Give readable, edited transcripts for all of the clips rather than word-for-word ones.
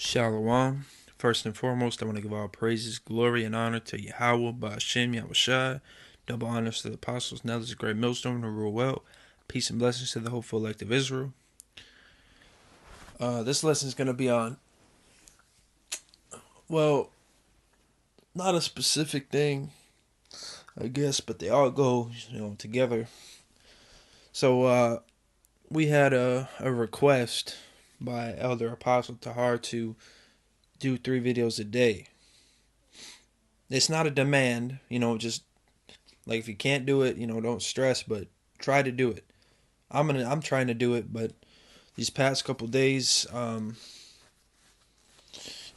Shalom. First and foremost, I want to give all praises, glory, and honor to Yahawah, bahasham, Yahawashi. Double honors to the apostles, now there's a great millstone who rule well. Peace and blessings to the hopeful elect of Israel. This lesson is going to be on, well, not a specific thing, I guess, but they all go, together. So, we had a request by Elder Apostle Tahar to do 3 videos a day. It's not a demand, just like if you can't do it, don't stress, but try to do it. I'm trying to do it, but these past couple days,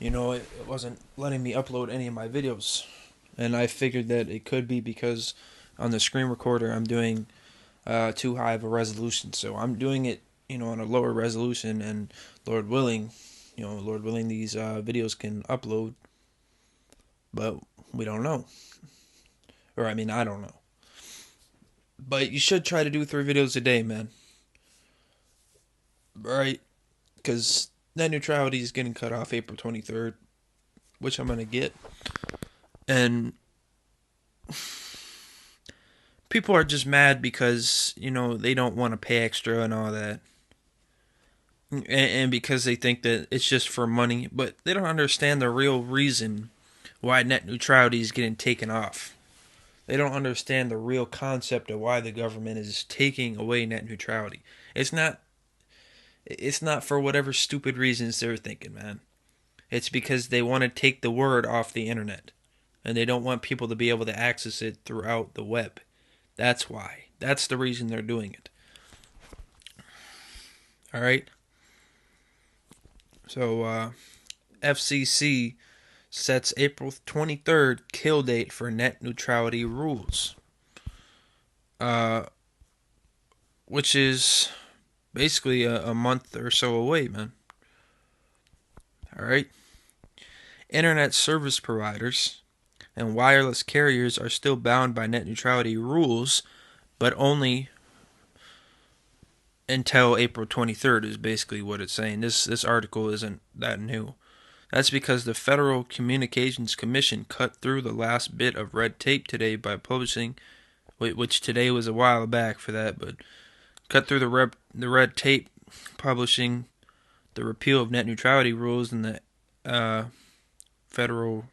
it wasn't letting me upload any of my videos, and I figured that it could be because on the screen recorder I'm doing too high of a resolution, so I'm doing it, on a lower resolution, and Lord willing, these videos can upload, but we don't know, or I mean I don't know. But you should try to do 3 videos a day, man. Right? Because net neutrality is getting cut off April 23rd, which I'm going to get. And people are just mad because, they don't want to pay extra and all that. And because they think that it's just for money. But they don't understand the real reason why net neutrality is getting taken off. They don't understand the real concept of why the government is taking away net neutrality. It's not for whatever stupid reasons they're thinking, man. It's because they want to take the word off the internet. And they don't want people to be able to access it throughout the web. That's why. That's the reason they're doing it. Alright? So, FCC sets April 23rd kill date for net neutrality rules. Which is basically a month or so away, man. Alright? Internet service providers and wireless carriers are still bound by net neutrality rules, but only until April 23rd is basically what it's saying. This article isn't that new. That's because the Federal Communications Commission cut through the last bit of red tape today by publishing, which today was a while back for that, but cut through the red tape, publishing the repeal of net neutrality rules in the Federal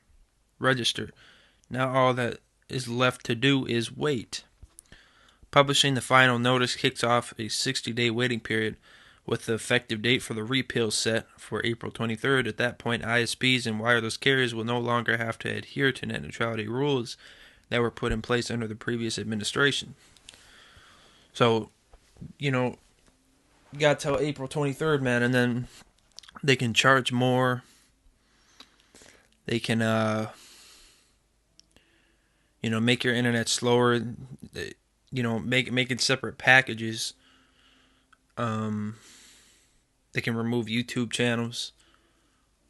Register. Now all that is left to do is wait. Publishing the final notice kicks off a 60-day waiting period, with the effective date for the repeal set for April 23rd. At that point, ISPs and wireless carriers will no longer have to adhere to net neutrality rules that were put in place under the previous administration. So, you got till April 23rd, man, and then they can charge more. They can, make your internet slower. Make it separate packages. They can remove YouTube channels,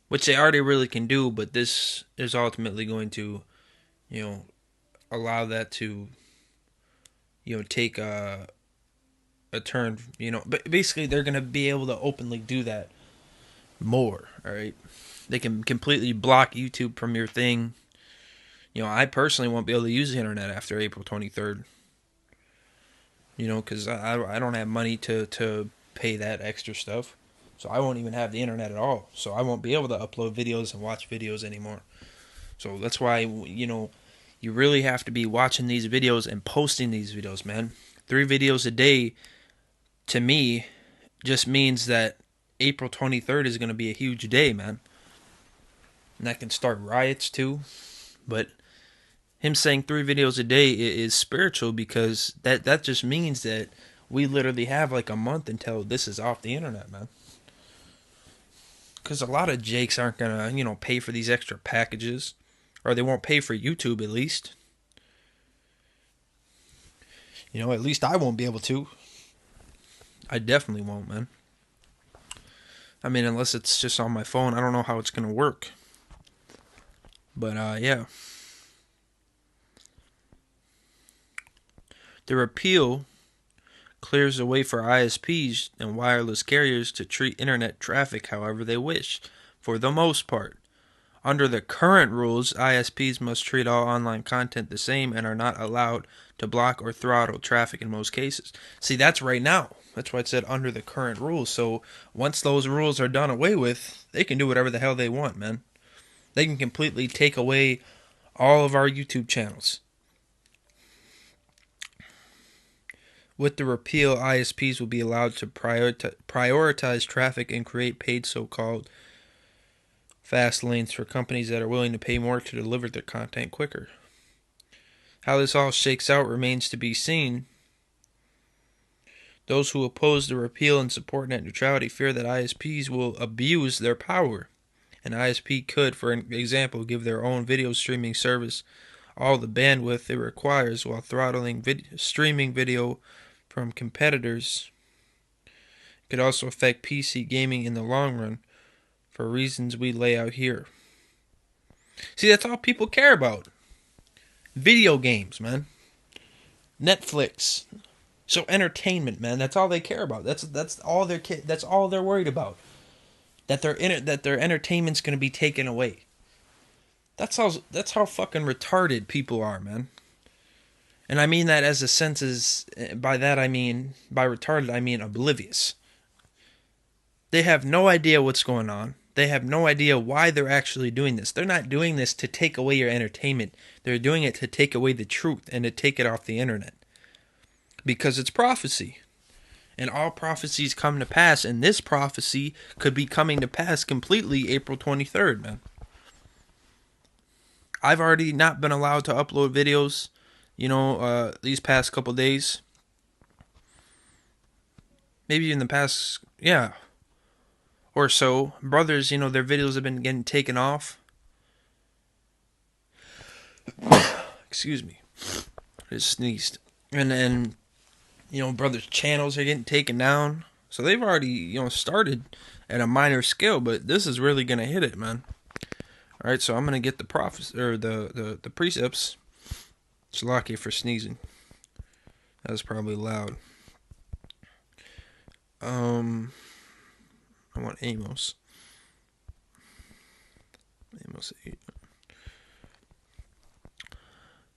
which they already really can do, but this is ultimately going to, allow that to, take a turn, But basically, they're going to be able to openly do that more, all right? They can completely block YouTube from your thing. I personally won't be able to use the internet after April 23rd. Because I don't have money to pay that extra stuff. So I won't even have the internet at all. So I won't be able to upload videos and watch videos anymore. So that's why, you really have to be watching these videos and posting these videos, man. 3 videos a day, to me, just means that April 23rd is going to be a huge day, man. And that can start riots too. But him saying 3 videos a day is spiritual, because that just means that we literally have like a month until this is off the internet, man. Because a lot of jakes aren't going to, pay for these extra packages. Or they won't pay for YouTube, at least. At least I won't be able to. I definitely won't, man. I mean, unless it's just on my phone. I don't know how it's going to work. But, yeah. The repeal clears the way for ISPs and wireless carriers to treat internet traffic however they wish, for the most part. Under the current rules, ISPs must treat all online content the same and are not allowed to block or throttle traffic in most cases. See, that's right now. That's why it said under the current rules. So once those rules are done away with, they can do whatever the hell they want, man. They can completely take away all of our YouTube channels. With the repeal, ISPs will be allowed to prioritize traffic and create paid so-called fast lanes for companies that are willing to pay more to deliver their content quicker. How this all shakes out remains to be seen. Those who oppose the repeal and support net neutrality fear that ISPs will abuse their power. An ISP could, for example, give their own video streaming service all the bandwidth it requires while throttling streaming video from competitors. It could also affect PC gaming in the long run for reasons we lay out here. See, that's all people care about. Video games, man. Netflix. So entertainment, man. That's all they care about. That's all they're worried about. That their entertainment's going to be taken away. That's how fucking retarded people are, man. And I mean that as a sense as by retarded I mean oblivious. They have no idea what's going on. They have no idea why they're actually doing this. They're not doing this to take away your entertainment. They're doing it to take away the truth and to take it off the internet. Because it's prophecy. And all prophecies come to pass. And this prophecy could be coming to pass completely April 23rd, man. I've already not been allowed to upload videos, these past couple days. Maybe in the past, or so. Brothers, their videos have been getting taken off. Excuse me. I just sneezed. And brothers' channels are getting taken down. So they've already, started at a minor scale, but this is really going to hit it, man. All right, so I'm going to get the the precepts. Shalakia for sneezing. That was probably loud. I want Amos. Amos 8.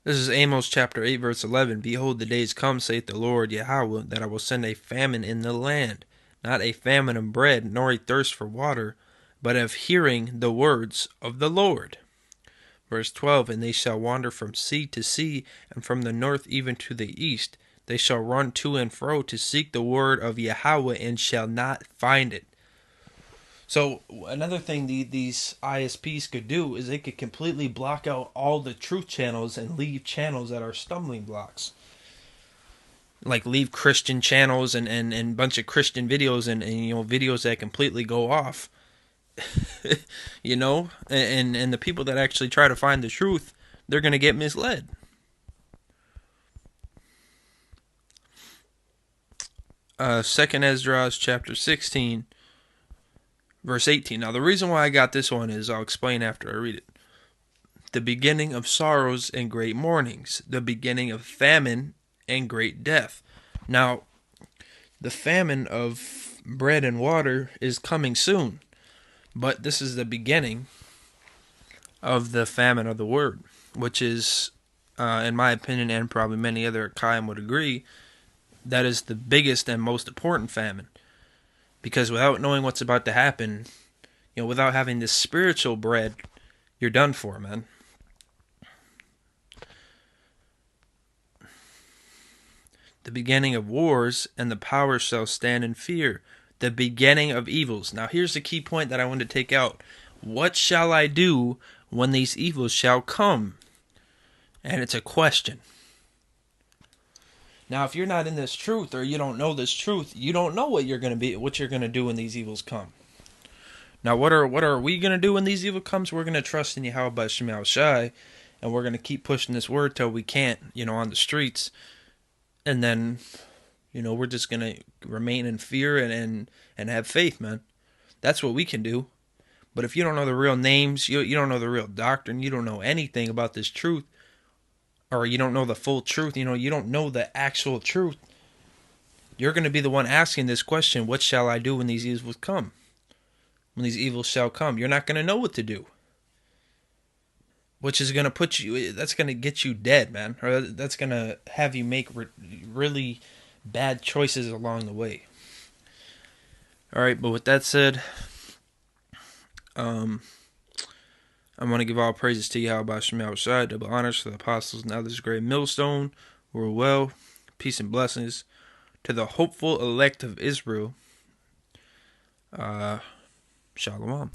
This is Amos chapter 8, verse 11. Behold, the days come, saith the Lord Yahawah, that I will send a famine in the land, not a famine of bread, nor a thirst for water, but of hearing the words of the Lord. Verse 12, and they shall wander from sea to sea, and from the north even to the east. They shall run to and fro to seek the word of Yahawah, and shall not find it. So another thing these ISPs could do is they could completely block out all the truth channels and leave channels that are stumbling blocks. Like leave Christian channels and a bunch of Christian videos and videos that completely go off. And the people that actually try to find the truth, they're going to get misled. Second Esdras chapter 16 verse 18. Now the reason why I got this one is I'll explain after I read it. The beginning of sorrows and great mournings, the beginning of famine and great death. Now the famine of bread and water is coming soon. But this is the beginning of the famine of the word, which is, in my opinion, and probably many other Akaim would agree, that is the biggest and most important famine. Because without knowing what's about to happen, without having this spiritual bread, you're done for, man. The beginning of wars, and the power shall stand in fear. The beginning of evils. Now here's the key point that I want to take out. What shall I do when these evils shall come? And it's a question. Now if you're not in this truth, or you don't know this truth, you don't know what you're going to do when these evils come. Now what are we going to do when these evils comes? We're going to trust in Yahawah bahasham Yahawashi, and we're going to keep pushing this word till we can't, on the streets. And then we're just going to remain in fear and have faith, man. That's what we can do. But if you don't know the real names, you don't know the real doctrine, you don't know anything about this truth, or you don't know the full truth, you don't know the actual truth, you're going to be the one asking this question, what shall I do when these evils come? when these evils shall come, you're not going to know what to do, which is going to put you, that's going to get you dead, man. Or that's going to have you make really bad choices along the way. All right, but with that said, I want to give all praises to Yahawah, bahasham, Yahawashi, double honors to the apostles and others, great millstone, who are well, peace and blessings to the hopeful elect of Israel. Shalom.